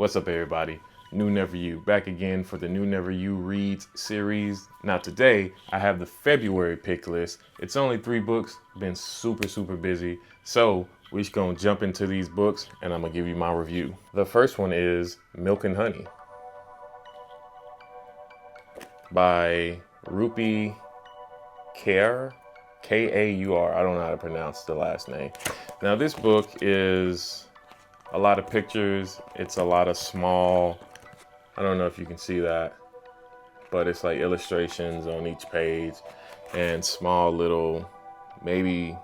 What's up, everybody? KnewNeverYou back again for the KnewNeverYou Reads series. Now today I have the February pick list. It's only 3 books, been super busy. So we're just gonna jump into these books and I'm gonna give you my review. The first one is Milk and Honey by Rupi Kaur, Kaur. I don't know how to pronounce the last name. Now this book is a lot of pictures. It's a lot of small, I don't know if you can see that, but it's like illustrations on each page and small little, maybe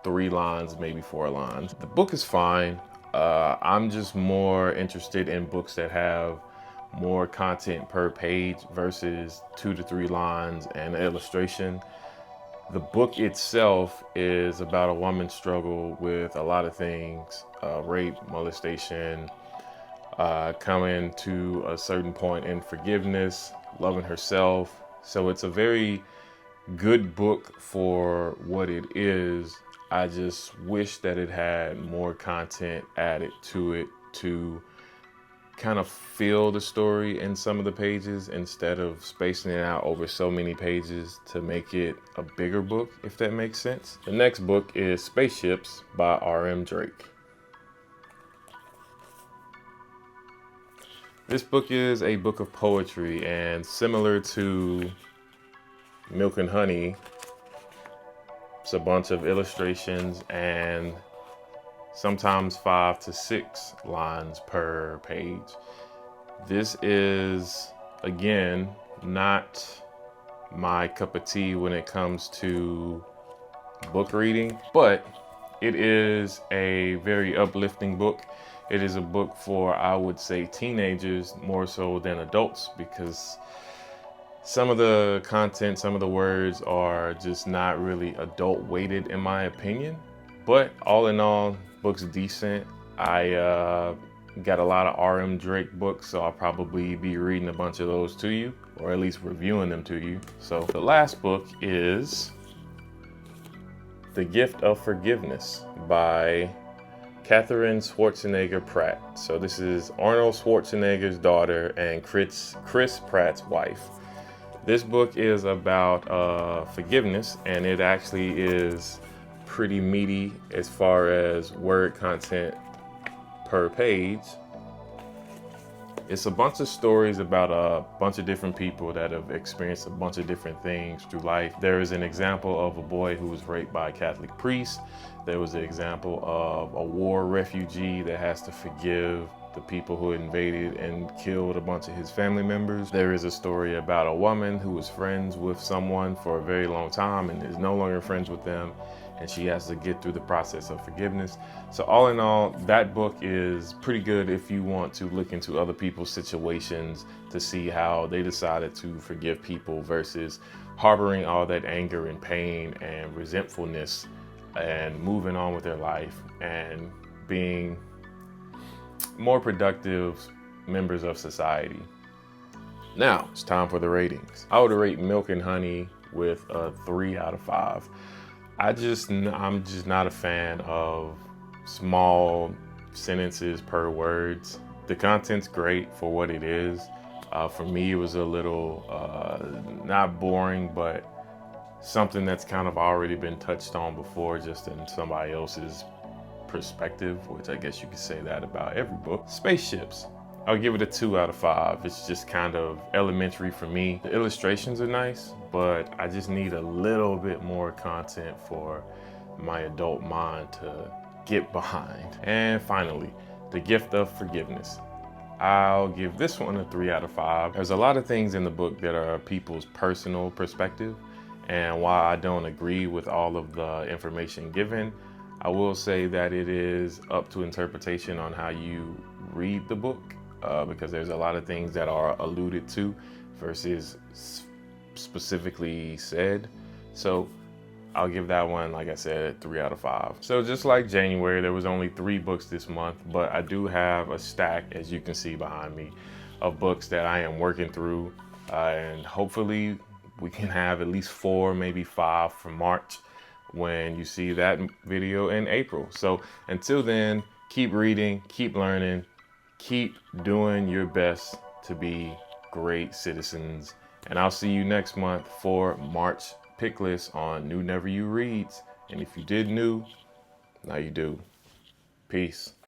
3 lines, maybe 4 lines. The book is fine. I'm just more interested in books that have more content per page versus 2 to 3 lines and illustration. The book itself is about a woman's struggle with a lot of things, rape, molestation, coming to a certain point in forgiveness, loving herself. So it's a very good book for what it is. I just wish that it had more content added to it to kind of feel the story in some of the pages instead of spacing it out over so many pages to make it a bigger book, if that makes sense. The next book is Spaceships by R.M. Drake. This book is a book of poetry, and similar to Milk and Honey, it's a bunch of illustrations and sometimes 5 to 6 lines per page. This is, again, not my cup of tea when it comes to book reading, but it is a very uplifting book. It is a book for, I would say, teenagers more so than adults, because some of the content, some of the words are just not really adult weighted in my opinion. But all in all, book's decent. I got a lot of R.M. Drake books, so I'll probably be reading a bunch of those to you, or at least reviewing them to you. So the last book is The Gift of Forgiveness by Catherine Schwarzenegger Pratt. So this is Arnold Schwarzenegger's daughter and Chris Pratt's wife. This book is about forgiveness, and it actually is pretty meaty as far as word content per page. It's a bunch of stories about a bunch of different people that have experienced a bunch of different things through life. There is an example of a boy who was raped by a Catholic priest. There was an example of a war refugee that has to forgive the people who invaded and killed a bunch of his family members. There is a story about a woman who was friends with someone for a very long time and is no longer friends with them, and she has to get through the process of forgiveness. So all in all, that book is pretty good if you want to look into other people's situations to see how they decided to forgive people versus harboring all that anger and pain and resentfulness and moving on with their life and being more productive members of society. Now it's time for the ratings. I would rate Milk and Honey with a 3 out of 5. I'm just not a fan of small sentences per words. The content's great for what it is. For me, it was a little, not boring, but something that's kind of already been touched on before, just in somebody else's perspective, which I guess you could say that about every book. Spaceships, I'll give it a 2 out of 5. It's just kind of elementary for me. The illustrations are nice, but I just need a little bit more content for my adult mind to get behind. And finally, The Gift of Forgiveness. I'll give this one a 3 out of 5. There's a lot of things in the book that are people's personal perspective, and while I don't agree with all of the information given, I will say that it is up to interpretation on how you read the book, because there's a lot of things that are alluded to versus specifically said. So I'll give that one, like I said, 3 out of 5. So just like January, there was only 3 books this month, but I do have a stack, as you can see behind me, of books that I am working through, and hopefully we can have at least 4, maybe 5 for March when you see that video in April. So until then, keep reading, keep learning. keep doing your best to be great citizens. And I'll see you next month for March pick list on New Never You Reads. And if you did new, now you do. Peace.